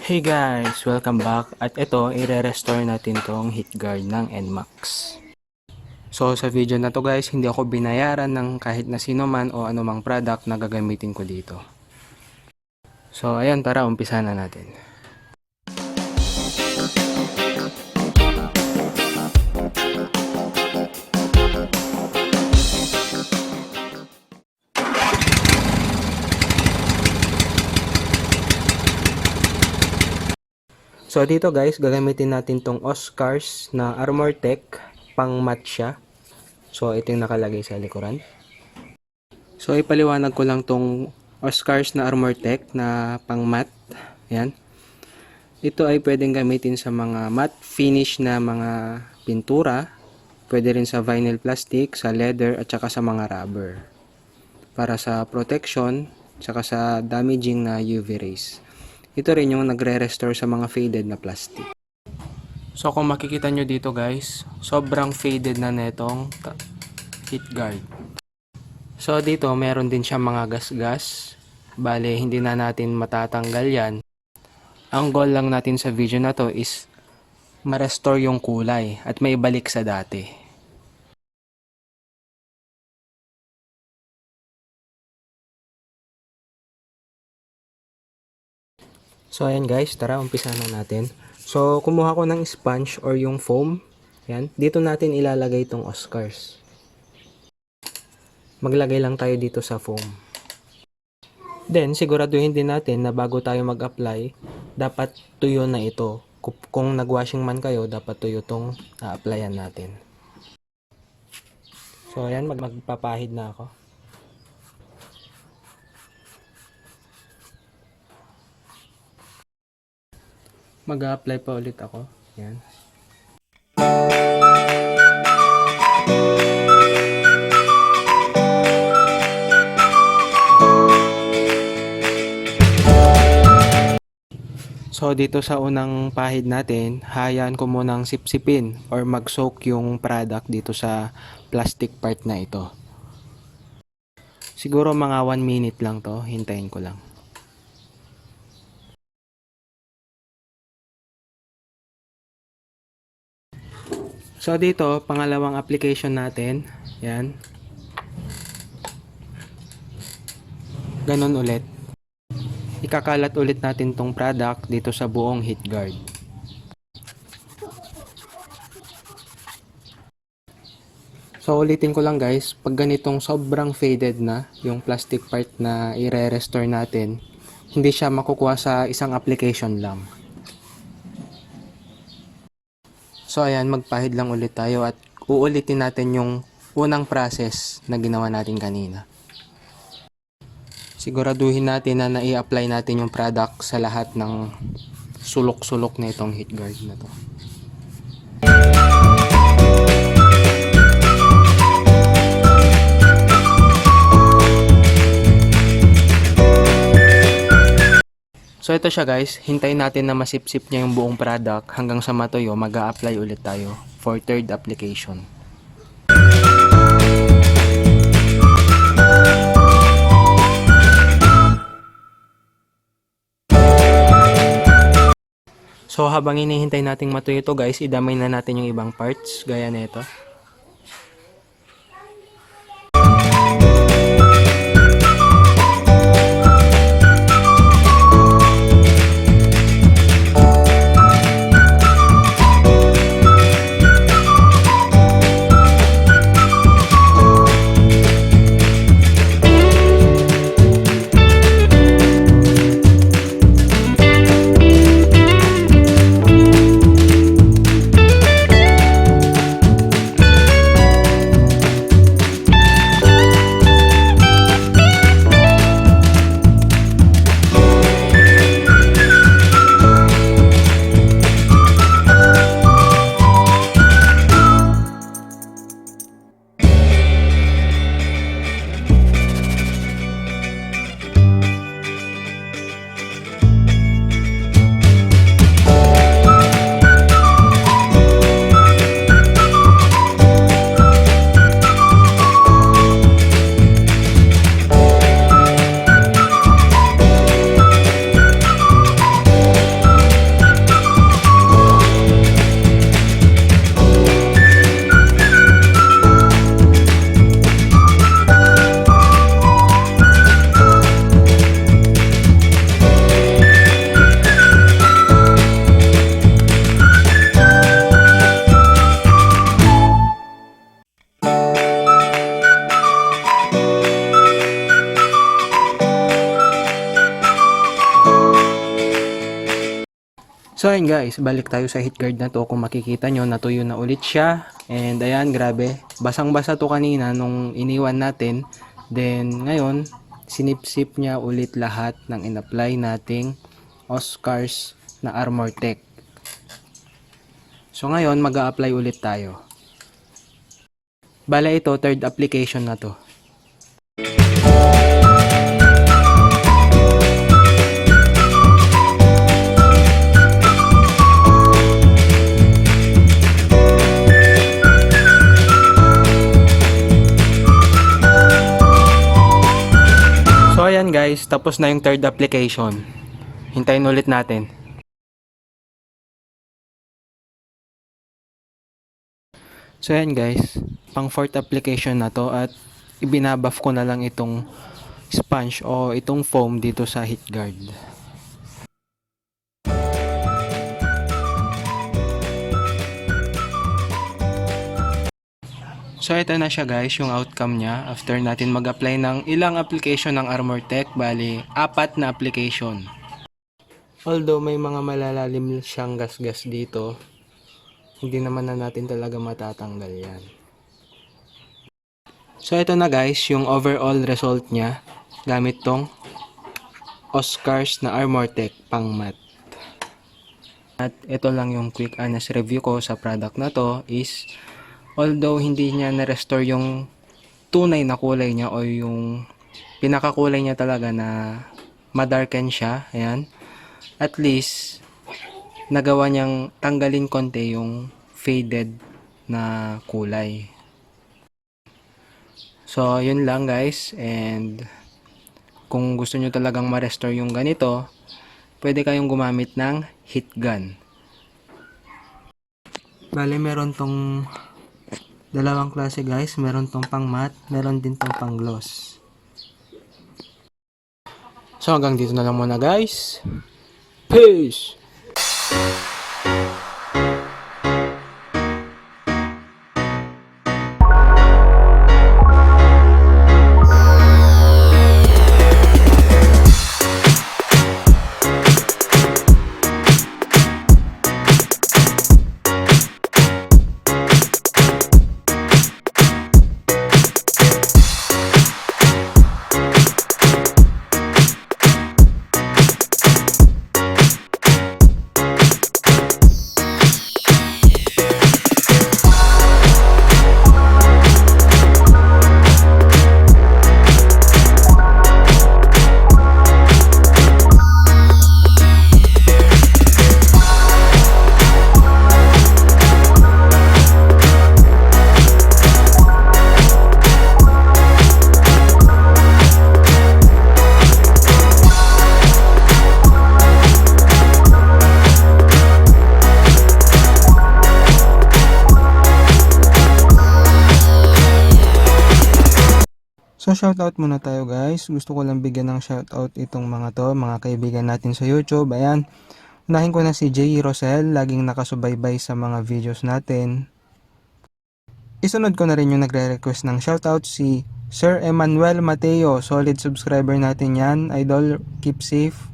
Hey guys! Welcome back at ito, i-restore natin tong Heatguard ng NMAX. So sa video na to guys, hindi ako binayaran ng kahit na sino man o anumang product na gagamitin ko dito. So ayan, tara umpisa na natin. So dito guys, gagamitin natin tong Oscars na Armor Tech pang matte siya. So ito yung nakalagay sa likuran. So ipaliwanag ko lang tong Oscars na Armor Tech na pang matte. Ayan. Ito ay pwedeng gamitin sa mga matte finish na mga pintura. Pwede rin sa vinyl plastic, sa leather at saka sa mga rubber. Para sa protection, saka sa damaging na UV rays. Ito rin yung nagre-restore sa mga faded na plastic. So kung makikita nyo dito guys, sobrang faded na netong Heatguard. So dito meron din siyang mga gas-gas. Bale hindi na natin matatanggal yan. Ang goal lang natin sa video na to is ma-restore yung kulay at maibalik sa dati. So ayan guys, tara umpisa na natin. So kumuha ko ng sponge or yung foam. Yan, dito natin ilalagay itong Oscars. Maglagay lang tayo dito sa foam. Then siguraduhin din natin na bago tayo mag-apply, dapat tuyo na ito. Kung nag-washing man kayo, dapat tuyo itong applyan natin. So ayan, magpapahid na ako. Mag-a-apply pa ulit ako. Yan. So dito sa unang pahid natin, hayaan ko munang sipsipin or mag-soak yung product dito sa plastic part na ito. Siguro mga 1 minute lang to, hintayin ko lang. So dito, pangalawang application natin, yan. Ganun ulit. Ikakalat ulit natin tong product dito sa buong Heatguard. So ulitin ko lang guys, pag ganitong sobrang faded na yung plastic part na i-restore natin, hindi siya makukuha sa isang application lang. So ayan, magpahid lang ulit tayo at uulitin natin yung unang process na ginawa natin kanina. Siguraduhin natin na nai-apply natin yung product sa lahat ng sulok-sulok na itong Heatguard na to. So ito siya guys, hintayin natin na masipsip niya yung buong product hanggang sa matuyo, mag-a-apply ulit tayo for third application. So habang hinihintay nating matuyo ito guys, idamay na natin yung ibang parts gaya nito. So ayun guys, balik tayo sa Heatguard na to. Kung makikita nyo, natuyo na ulit siya. And ayan, grabe. Basang-basa to kanina nung iniwan natin. Then ngayon, sinipsip niya ulit lahat ng in-apply nating Oscars na Armor Tech. So ngayon, mag-a-apply ulit tayo. Bala ito, third application na to. So ayan guys, tapos na yung third application. Hintayin ulit natin. So ayan guys, pang fourth application na to at ibinabuff ko na lang itong sponge o itong foam dito sa Heatguard. So ito na siya guys, yung outcome niya after natin mag-apply ng ilang application ng Armor Tech, bali 4 na application. Although may mga malalalim siyang gas-gas dito, hindi naman na natin talaga matatanggal yan. So ito na guys, yung overall result niya gamit tong Oscars na Armor Tech pang matte. At ito lang yung quick honest review ko sa product na to is although hindi niya na-restore yung tunay na kulay niya o yung pinakakulay niya talaga na madarken siya, ayan, at least nagawa niyang tanggalin konti yung faded na kulay. So yun lang guys, and kung gusto nyo talagang ma-restore yung ganito, pwede kayong gumamit ng heat gun. Bale meron tong dalawang klase guys, meron tong pang matte, meron din tong pang gloss. So hanggang dito na lang muna guys. Peace! So shoutout muna tayo guys. Gusto ko lang bigyan ng shoutout itong mga kaibigan natin sa YouTube. Ayan. Unahin ko na si J. Rosel, laging nakasubaybay sa mga videos natin. Isunod ko na rin yung nagre-request ng shoutout, si Sir Emmanuel Mateo. Solid subscriber natin yan. Idol, keep safe.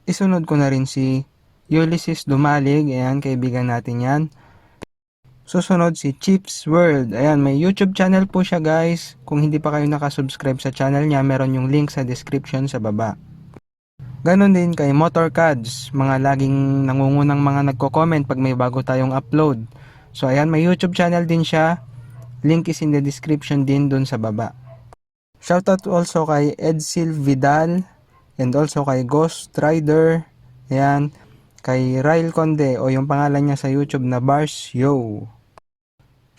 Isunod ko na rin si Ulysses Dumalig. Ayan, kaibigan natin yan. Susunod si Chips World. Ayan, may YouTube channel po siya guys. Kung hindi pa kayo nakasubscribe sa channel niya, meron yung link sa description sa baba. Ganon din kay Motorcads, mga laging nangungunang mga nagko-comment pag may bago tayong upload. So ayan, may YouTube channel din siya. Link is in the description din dun sa baba. Shoutout also kay Edsel Vidal and also kay Ghost Rider. Ayan, kay Ryle Conde o yung pangalan niya sa YouTube na Bars Yo.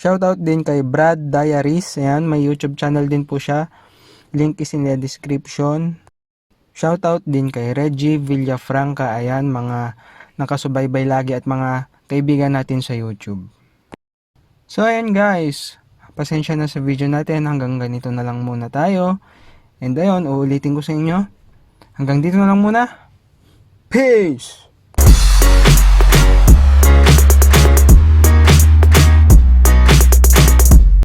Shoutout din kay Brad Diaries. Ayan, may YouTube channel din po siya. Link is in the description. Shoutout din kay Reggie Villafranca. Ayan, mga nakasubaybay lagi at mga kaibigan natin sa YouTube. So ayan guys, pasensya na sa video natin. Hanggang ganito na lang muna tayo. And ayun, uulitin ko sa inyo. Hanggang dito na lang muna. Peace!